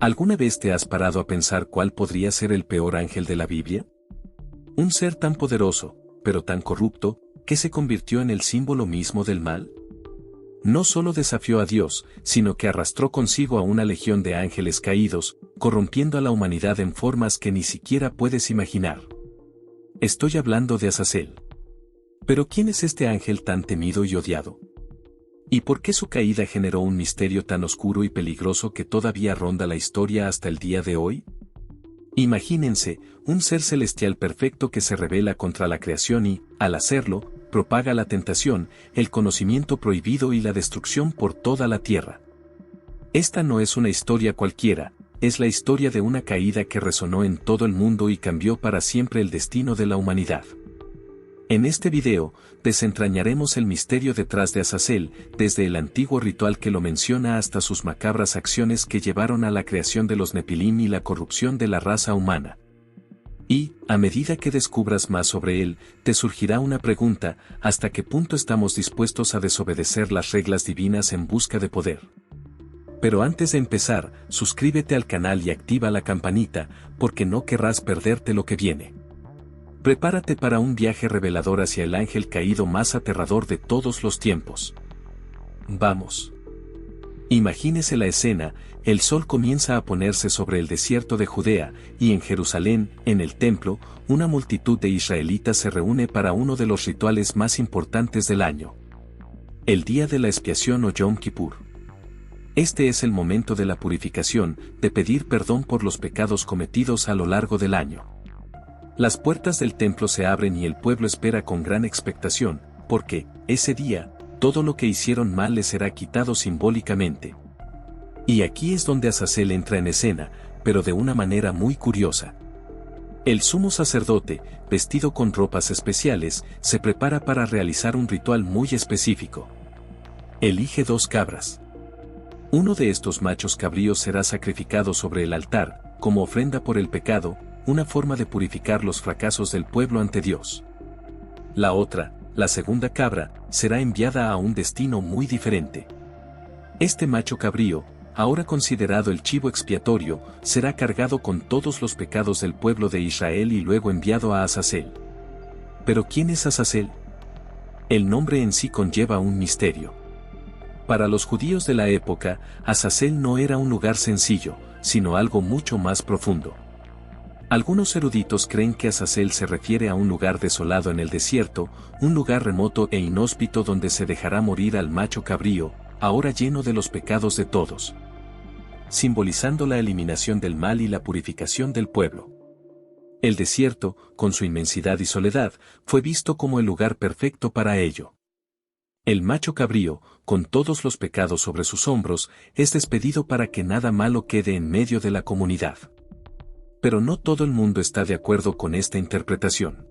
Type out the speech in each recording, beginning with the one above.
¿Alguna vez te has parado a pensar cuál podría ser el peor ángel de la Biblia? Un ser tan poderoso, pero tan corrupto, que se convirtió en el símbolo mismo del mal. No solo desafió a Dios, sino que arrastró consigo a una legión de ángeles caídos, corrompiendo a la humanidad en formas que ni siquiera puedes imaginar. Estoy hablando de Azazel. Pero ¿quién es este ángel tan temido y odiado? ¿Y por qué su caída generó un misterio tan oscuro y peligroso que todavía ronda la historia hasta el día de hoy? Imagínense, un ser celestial perfecto que se rebela contra la creación y, al hacerlo, propaga la tentación, el conocimiento prohibido y la destrucción por toda la tierra. Esta no es una historia cualquiera, es la historia de una caída que resonó en todo el mundo y cambió para siempre el destino de la humanidad. En este video, desentrañaremos el misterio detrás de Azazel, desde el antiguo ritual que lo menciona hasta sus macabras acciones que llevaron a la creación de los Nepilim y la corrupción de la raza humana. Y, a medida que descubras más sobre él, te surgirá una pregunta: ¿hasta qué punto estamos dispuestos a desobedecer las reglas divinas en busca de poder? Pero antes de empezar, suscríbete al canal y activa la campanita, porque no querrás perderte lo que viene. Prepárate para un viaje revelador hacia el ángel caído más aterrador de todos los tiempos. ¡Vamos! Imagínese la escena: el sol comienza a ponerse sobre el desierto de Judea, y en Jerusalén, en el templo, una multitud de israelitas se reúne para uno de los rituales más importantes del año. El día de la expiación o Yom Kippur. Este es el momento de la purificación, de pedir perdón por los pecados cometidos a lo largo del año. Las puertas del templo se abren y el pueblo espera con gran expectación, porque, ese día, todo lo que hicieron mal les será quitado simbólicamente. Y aquí es donde Azazel entra en escena, pero de una manera muy curiosa. El sumo sacerdote, vestido con ropas especiales, se prepara para realizar un ritual muy específico. Elige 2 cabras. Uno de estos machos cabríos será sacrificado sobre el altar, como ofrenda por el pecado, una forma de purificar los fracasos del pueblo ante Dios. La otra, la segunda cabra, será enviada a un destino muy diferente. Este macho cabrío, ahora considerado el chivo expiatorio, será cargado con todos los pecados del pueblo de Israel y luego enviado a Azazel. ¿Pero quién es Azazel? El nombre en sí conlleva un misterio. Para los judíos de la época, Azazel no era un lugar sencillo, sino algo mucho más profundo. Algunos eruditos creen que Azazel se refiere a un lugar desolado en el desierto, un lugar remoto e inhóspito donde se dejará morir al macho cabrío, ahora lleno de los pecados de todos, simbolizando la eliminación del mal y la purificación del pueblo. El desierto, con su inmensidad y soledad, fue visto como el lugar perfecto para ello. El macho cabrío, con todos los pecados sobre sus hombros, es despedido para que nada malo quede en medio de la comunidad. Pero no todo el mundo está de acuerdo con esta interpretación.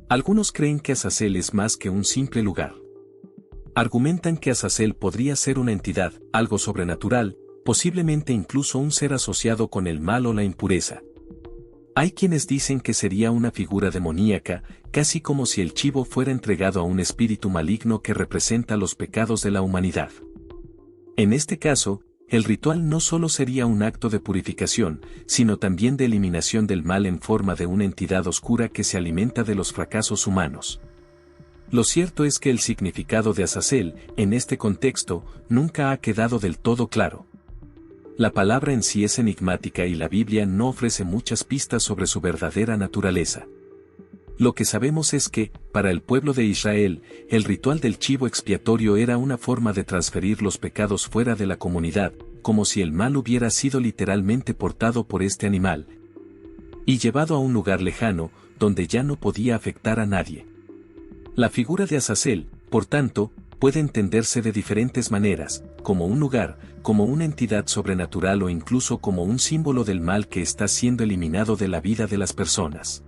Algunos creen que Azazel es más que un simple lugar. Argumentan que Azazel podría ser una entidad, algo sobrenatural, posiblemente incluso un ser asociado con el mal o la impureza. Hay quienes dicen que sería una figura demoníaca, casi como si el chivo fuera entregado a un espíritu maligno que representa los pecados de la humanidad. En este caso, el ritual no solo sería un acto de purificación, sino también de eliminación del mal en forma de una entidad oscura que se alimenta de los fracasos humanos. Lo cierto es que el significado de Azazel, en este contexto, nunca ha quedado del todo claro. La palabra en sí es enigmática y la Biblia no ofrece muchas pistas sobre su verdadera naturaleza. Lo que sabemos es que, para el pueblo de Israel, el ritual del chivo expiatorio era una forma de transferir los pecados fuera de la comunidad, como si el mal hubiera sido literalmente portado por este animal y llevado a un lugar lejano, donde ya no podía afectar a nadie. La figura de Azazel, por tanto, puede entenderse de diferentes maneras, como un lugar, como una entidad sobrenatural o incluso como un símbolo del mal que está siendo eliminado de la vida de las personas.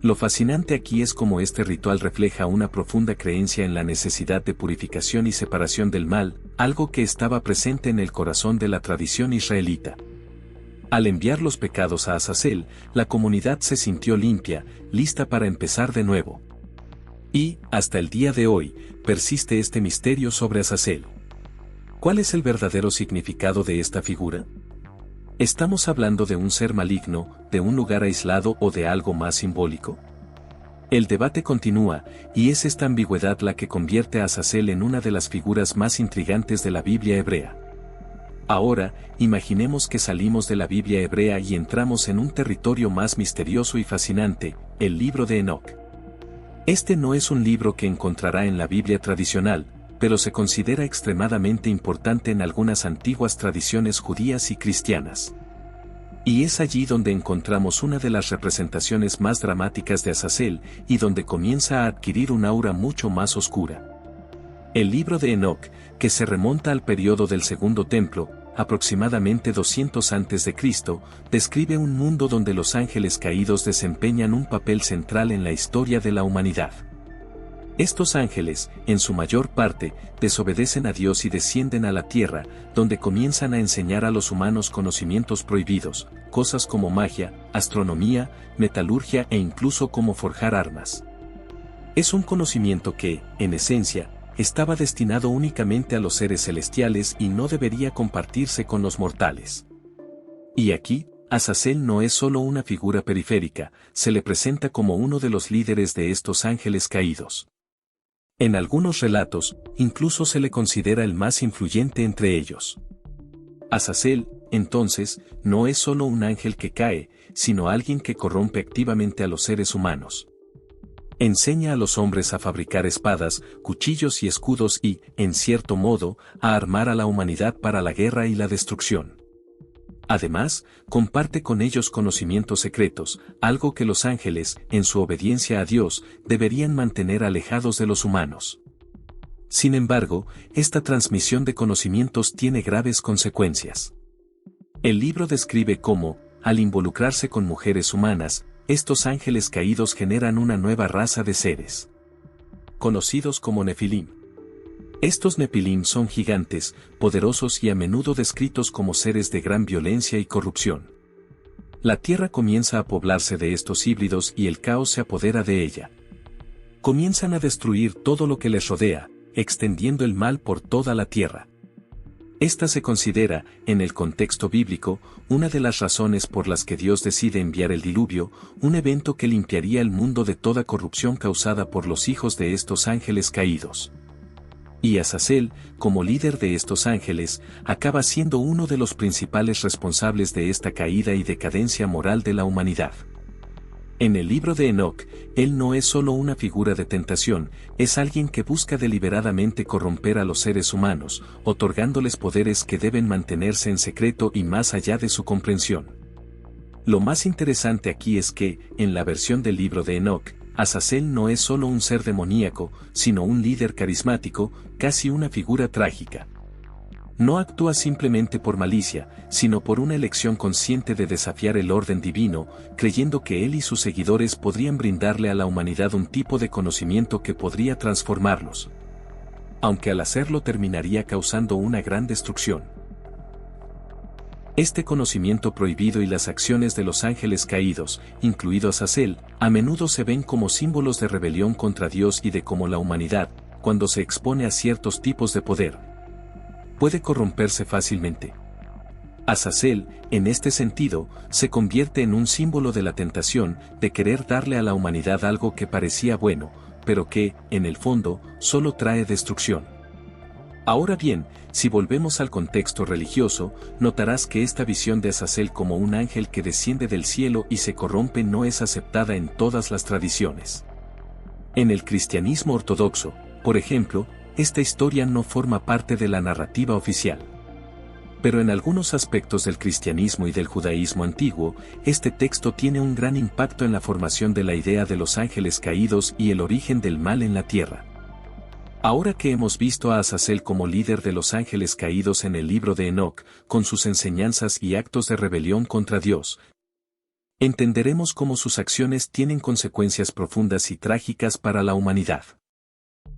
Lo fascinante aquí es cómo este ritual refleja una profunda creencia en la necesidad de purificación y separación del mal, algo que estaba presente en el corazón de la tradición israelita. Al enviar los pecados a Azazel, la comunidad se sintió limpia, lista para empezar de nuevo. Y, hasta el día de hoy, persiste este misterio sobre Azazel. ¿Cuál es el verdadero significado de esta figura? ¿Estamos hablando de un ser maligno, de un lugar aislado o de algo más simbólico? El debate continúa, y es esta ambigüedad la que convierte a Azazel en una de las figuras más intrigantes de la Biblia hebrea. Ahora, imaginemos que salimos de la Biblia hebrea y entramos en un territorio más misterioso y fascinante, el libro de Enoc. Este no es un libro que encontrará en la Biblia tradicional, pero se considera extremadamente importante en algunas antiguas tradiciones judías y cristianas. Y es allí donde encontramos una de las representaciones más dramáticas de Azazel y donde comienza a adquirir un aura mucho más oscura. El libro de Enoc, que se remonta al periodo del Segundo Templo, aproximadamente 200 a.C., describe un mundo donde los ángeles caídos desempeñan un papel central en la historia de la humanidad. Estos ángeles, en su mayor parte, desobedecen a Dios y descienden a la tierra, donde comienzan a enseñar a los humanos conocimientos prohibidos, cosas como magia, astronomía, metalurgia e incluso cómo forjar armas. Es un conocimiento que, en esencia, estaba destinado únicamente a los seres celestiales y no debería compartirse con los mortales. Y aquí, Azazel no es solo una figura periférica, se le presenta como uno de los líderes de estos ángeles caídos. En algunos relatos, incluso se le considera el más influyente entre ellos. Azazel, entonces, no es solo un ángel que cae, sino alguien que corrompe activamente a los seres humanos. Enseña a los hombres a fabricar espadas, cuchillos y escudos y, en cierto modo, a armar a la humanidad para la guerra y la destrucción. Además, comparte con ellos conocimientos secretos, algo que los ángeles, en su obediencia a Dios, deberían mantener alejados de los humanos. Sin embargo, esta transmisión de conocimientos tiene graves consecuencias. El libro describe cómo, al involucrarse con mujeres humanas, estos ángeles caídos generan una nueva raza de seres, conocidos como Nefilim. Estos Nefilim son gigantes, poderosos y a menudo descritos como seres de gran violencia y corrupción. La tierra comienza a poblarse de estos híbridos y el caos se apodera de ella. Comienzan a destruir todo lo que les rodea, extendiendo el mal por toda la tierra. Esta se considera, en el contexto bíblico, una de las razones por las que Dios decide enviar el diluvio, un evento que limpiaría el mundo de toda corrupción causada por los hijos de estos ángeles caídos. Y Azazel, como líder de estos ángeles, acaba siendo uno de los principales responsables de esta caída y decadencia moral de la humanidad. En el libro de Enoc, él no es solo una figura de tentación, es alguien que busca deliberadamente corromper a los seres humanos, otorgándoles poderes que deben mantenerse en secreto y más allá de su comprensión. Lo más interesante aquí es que, en la versión del libro de Enoc, Azazel no es solo un ser demoníaco, sino un líder carismático, casi una figura trágica. No actúa simplemente por malicia, sino por una elección consciente de desafiar el orden divino, creyendo que él y sus seguidores podrían brindarle a la humanidad un tipo de conocimiento que podría transformarlos. Aunque al hacerlo terminaría causando una gran destrucción. Este conocimiento prohibido y las acciones de los ángeles caídos, incluido Azazel, a menudo se ven como símbolos de rebelión contra Dios y de cómo la humanidad, cuando se expone a ciertos tipos de poder, puede corromperse fácilmente. Azazel, en este sentido, se convierte en un símbolo de la tentación de querer darle a la humanidad algo que parecía bueno, pero que, en el fondo, solo trae destrucción. Ahora bien, si volvemos al contexto religioso, notarás que esta visión de Azazel como un ángel que desciende del cielo y se corrompe no es aceptada en todas las tradiciones. En el cristianismo ortodoxo, por ejemplo, esta historia no forma parte de la narrativa oficial. Pero en algunos aspectos del cristianismo y del judaísmo antiguo, este texto tiene un gran impacto en la formación de la idea de los ángeles caídos y el origen del mal en la tierra. Ahora que hemos visto a Azazel como líder de los ángeles caídos en el libro de Enoc, con sus enseñanzas y actos de rebelión contra Dios, entenderemos cómo sus acciones tienen consecuencias profundas y trágicas para la humanidad.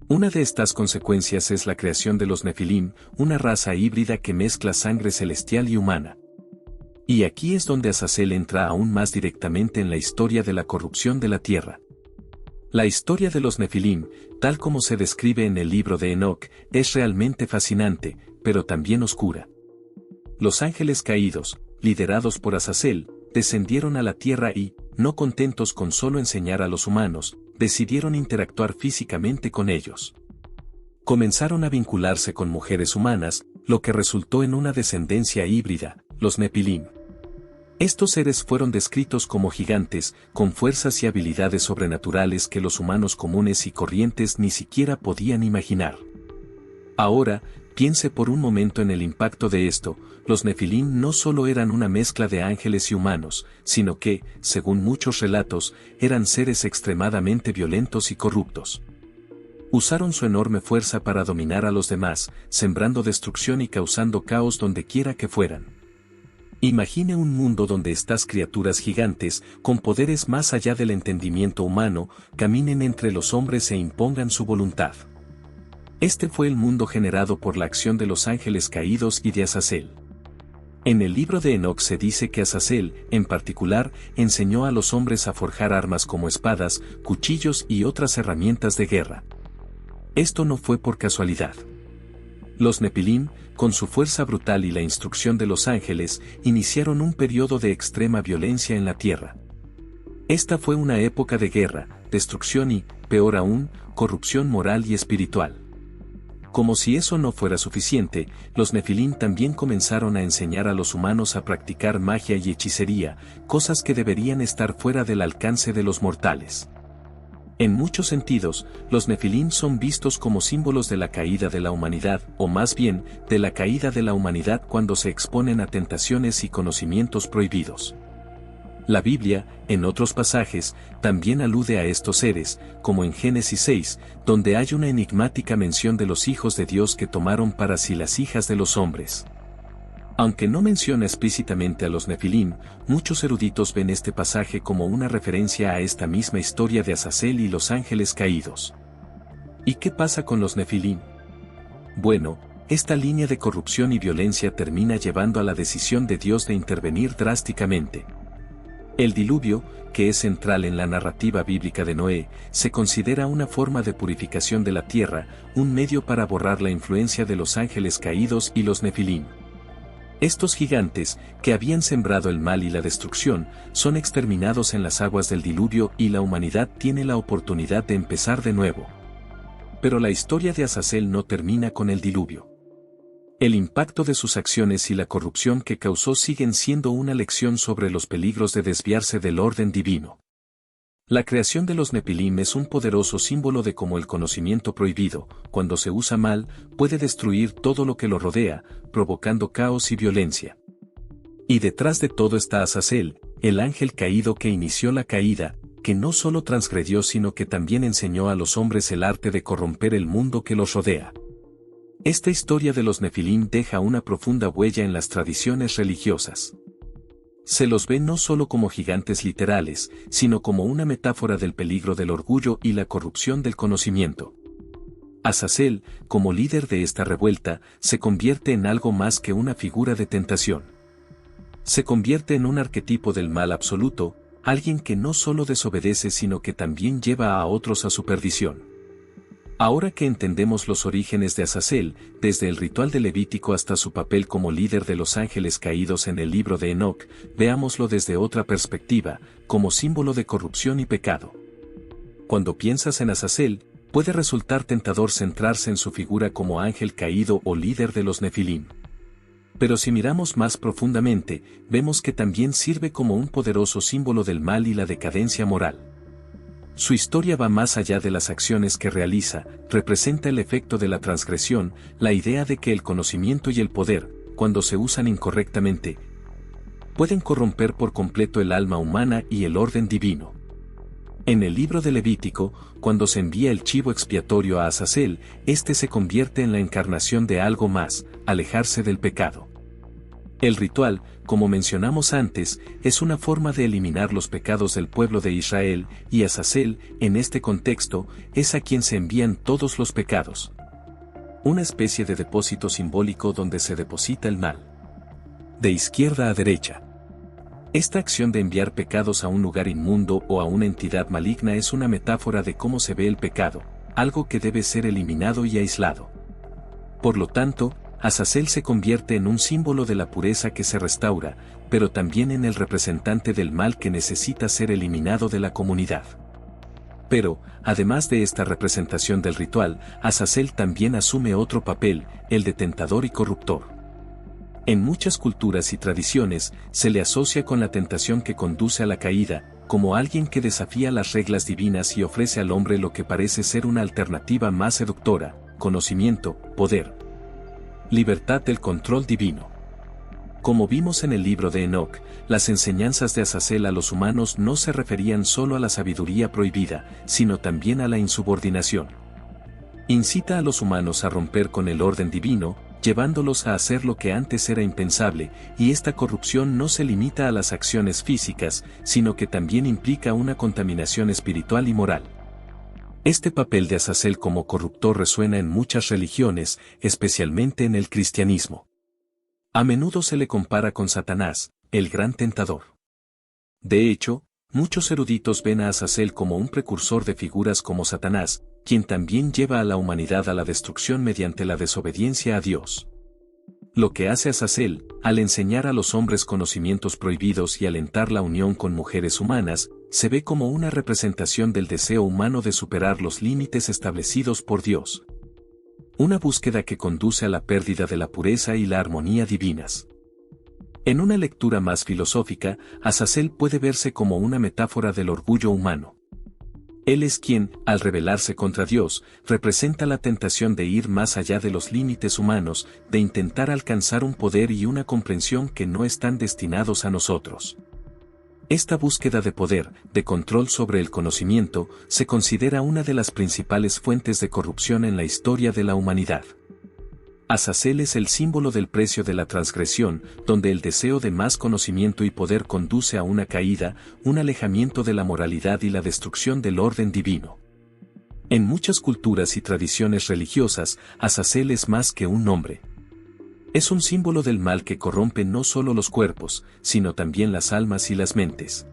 Una de estas consecuencias es la creación de los Nefilim, una raza híbrida que mezcla sangre celestial y humana. Y aquí es donde Azazel entra aún más directamente en la historia de la corrupción de la tierra. La historia de los Nefilim, tal como se describe en el libro de Enoc, es realmente fascinante, pero también oscura. Los ángeles caídos, liderados por Azazel, descendieron a la tierra y, no contentos con solo enseñar a los humanos, decidieron interactuar físicamente con ellos. Comenzaron a vincularse con mujeres humanas, lo que resultó en una descendencia híbrida, los Nefilim. Estos seres fueron descritos como gigantes, con fuerzas y habilidades sobrenaturales que los humanos comunes y corrientes ni siquiera podían imaginar. Ahora, piense por un momento en el impacto de esto. Los Nefilim no solo eran una mezcla de ángeles y humanos, sino que, según muchos relatos, eran seres extremadamente violentos y corruptos. Usaron su enorme fuerza para dominar a los demás, sembrando destrucción y causando caos donde quiera que fueran. Imagine un mundo donde estas criaturas gigantes, con poderes más allá del entendimiento humano, caminen entre los hombres e impongan su voluntad. Este fue el mundo generado por la acción de los ángeles caídos y de Azazel. En el libro de Enoc se dice que Azazel, en particular, enseñó a los hombres a forjar armas como espadas, cuchillos y otras herramientas de guerra. Esto no fue por casualidad. Los Nefilim, con su fuerza brutal y la instrucción de los ángeles, iniciaron un periodo de extrema violencia en la tierra. Esta fue una época de guerra, destrucción y, peor aún, corrupción moral y espiritual. Como si eso no fuera suficiente, los Nefilim también comenzaron a enseñar a los humanos a practicar magia y hechicería, cosas que deberían estar fuera del alcance de los mortales. En muchos sentidos, los Nefilim son vistos como símbolos de la caída de la humanidad, o más bien, de la caída de la humanidad cuando se exponen a tentaciones y conocimientos prohibidos. La Biblia, en otros pasajes, también alude a estos seres, como en Génesis 6, donde hay una enigmática mención de los hijos de Dios que tomaron para sí las hijas de los hombres. Aunque no menciona explícitamente a los Nefilim, muchos eruditos ven este pasaje como una referencia a esta misma historia de Azazel y los ángeles caídos. ¿Y qué pasa con los Nefilim? Bueno, esta línea de corrupción y violencia termina llevando a la decisión de Dios de intervenir drásticamente. El diluvio, que es central en la narrativa bíblica de Noé, se considera una forma de purificación de la tierra, un medio para borrar la influencia de los ángeles caídos y los Nefilim. Estos gigantes, que habían sembrado el mal y la destrucción, son exterminados en las aguas del diluvio y la humanidad tiene la oportunidad de empezar de nuevo. Pero la historia de Azazel no termina con el diluvio. El impacto de sus acciones y la corrupción que causó siguen siendo una lección sobre los peligros de desviarse del orden divino. La creación de los Nefilim es un poderoso símbolo de cómo el conocimiento prohibido, cuando se usa mal, puede destruir todo lo que lo rodea, provocando caos y violencia. Y detrás de todo está Azazel, el ángel caído que inició la caída, que no solo transgredió sino que también enseñó a los hombres el arte de corromper el mundo que los rodea. Esta historia de los Nefilim deja una profunda huella en las tradiciones religiosas. Se los ve no solo como gigantes literales, sino como una metáfora del peligro del orgullo y la corrupción del conocimiento. Azazel, como líder de esta revuelta, se convierte en algo más que una figura de tentación. Se convierte en un arquetipo del mal absoluto, alguien que no solo desobedece sino que también lleva a otros a su perdición. Ahora que entendemos los orígenes de Azazel, desde el ritual de Levítico hasta su papel como líder de los ángeles caídos en el libro de Enoc, veámoslo desde otra perspectiva, como símbolo de corrupción y pecado. Cuando piensas en Azazel, puede resultar tentador centrarse en su figura como ángel caído o líder de los Nefilim. Pero si miramos más profundamente, vemos que también sirve como un poderoso símbolo del mal y la decadencia moral. Su historia va más allá de las acciones que realiza, representa el efecto de la transgresión, la idea de que el conocimiento y el poder, cuando se usan incorrectamente, pueden corromper por completo el alma humana y el orden divino. En el libro de Levítico, cuando se envía el chivo expiatorio a Azazel, este se convierte en la encarnación de algo más, alejarse del pecado. El ritual, como mencionamos antes, es una forma de eliminar los pecados del pueblo de Israel, y Azazel, en este contexto, es a quien se envían todos los pecados. Una especie de depósito simbólico donde se deposita el mal. De izquierda a derecha. Esta acción de enviar pecados a un lugar inmundo o a una entidad maligna es una metáfora de cómo se ve el pecado, algo que debe ser eliminado y aislado. Por lo tanto, Azazel se convierte en un símbolo de la pureza que se restaura, pero también en el representante del mal que necesita ser eliminado de la comunidad. Pero, además de esta representación del ritual, Azazel también asume otro papel, el de tentador y corruptor. En muchas culturas y tradiciones, se le asocia con la tentación que conduce a la caída, como alguien que desafía las reglas divinas y ofrece al hombre lo que parece ser una alternativa más seductora: conocimiento, poder, libertad del control divino. Como vimos en el libro de Enoc, las enseñanzas de Azazel a los humanos no se referían solo a la sabiduría prohibida, sino también a la insubordinación. Incita a los humanos a romper con el orden divino, llevándolos a hacer lo que antes era impensable, y esta corrupción no se limita a las acciones físicas, sino que también implica una contaminación espiritual y moral. Este papel de Azazel como corruptor resuena en muchas religiones, especialmente en el cristianismo. A menudo se le compara con Satanás, el gran tentador. De hecho, muchos eruditos ven a Azazel como un precursor de figuras como Satanás, quien también lleva a la humanidad a la destrucción mediante la desobediencia a Dios. Lo que hace Azazel, al enseñar a los hombres conocimientos prohibidos y alentar la unión con mujeres humanas, se ve como una representación del deseo humano de superar los límites establecidos por Dios. Una búsqueda que conduce a la pérdida de la pureza y la armonía divinas. En una lectura más filosófica, Azazel puede verse como una metáfora del orgullo humano. Él es quien, al rebelarse contra Dios, representa la tentación de ir más allá de los límites humanos, de intentar alcanzar un poder y una comprensión que no están destinados a nosotros. Esta búsqueda de poder, de control sobre el conocimiento, se considera una de las principales fuentes de corrupción en la historia de la humanidad. Azazel es el símbolo del precio de la transgresión, donde el deseo de más conocimiento y poder conduce a una caída, un alejamiento de la moralidad y la destrucción del orden divino. En muchas culturas y tradiciones religiosas, Azazel es más que un nombre. Es un símbolo del mal que corrompe no solo los cuerpos, sino también las almas y las mentes.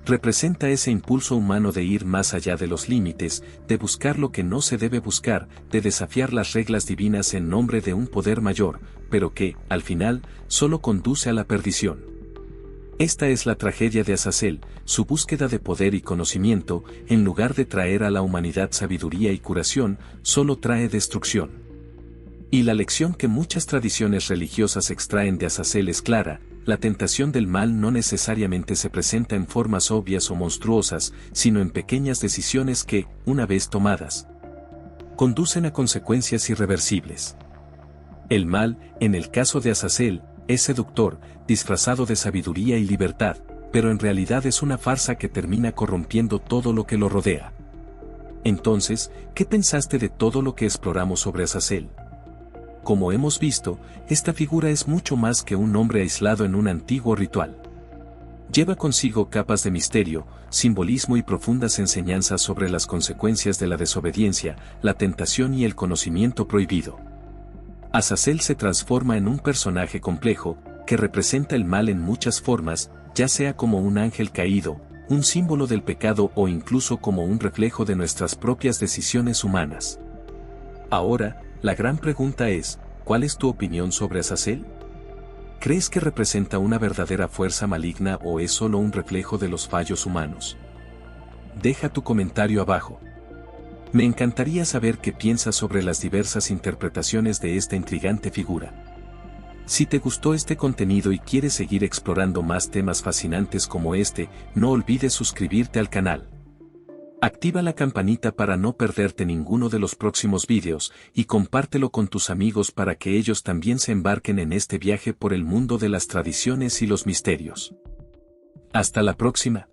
Representa ese impulso humano de ir más allá de los límites, de buscar lo que no se debe buscar, de desafiar las reglas divinas en nombre de un poder mayor, pero que, al final, solo conduce a la perdición. Esta es la tragedia de Azazel, su búsqueda de poder y conocimiento, en lugar de traer a la humanidad sabiduría y curación, solo trae destrucción. Y la lección que muchas tradiciones religiosas extraen de Azazel es clara: la tentación del mal no necesariamente se presenta en formas obvias o monstruosas, sino en pequeñas decisiones que, una vez tomadas, conducen a consecuencias irreversibles. El mal, en el caso de Azazel, es seductor, disfrazado de sabiduría y libertad, pero en realidad es una farsa que termina corrompiendo todo lo que lo rodea. Entonces, ¿qué pensaste de todo lo que exploramos sobre Azazel? Como hemos visto, esta figura es mucho más que un nombre aislado en un antiguo ritual. Lleva consigo capas de misterio, simbolismo y profundas enseñanzas sobre las consecuencias de la desobediencia, la tentación y el conocimiento prohibido. Azazel se transforma en un personaje complejo, que representa el mal en muchas formas, ya sea como un ángel caído, un símbolo del pecado o incluso como un reflejo de nuestras propias decisiones humanas. Ahora, la gran pregunta es, ¿cuál es tu opinión sobre Azazel? ¿Crees que representa una verdadera fuerza maligna o es solo un reflejo de los fallos humanos? Deja tu comentario abajo. Me encantaría saber qué piensas sobre las diversas interpretaciones de esta intrigante figura. Si te gustó este contenido y quieres seguir explorando más temas fascinantes como este, no olvides suscribirte al canal. Activa la campanita para no perderte ninguno de los próximos vídeos, y compártelo con tus amigos para que ellos también se embarquen en este viaje por el mundo de las tradiciones y los misterios. Hasta la próxima.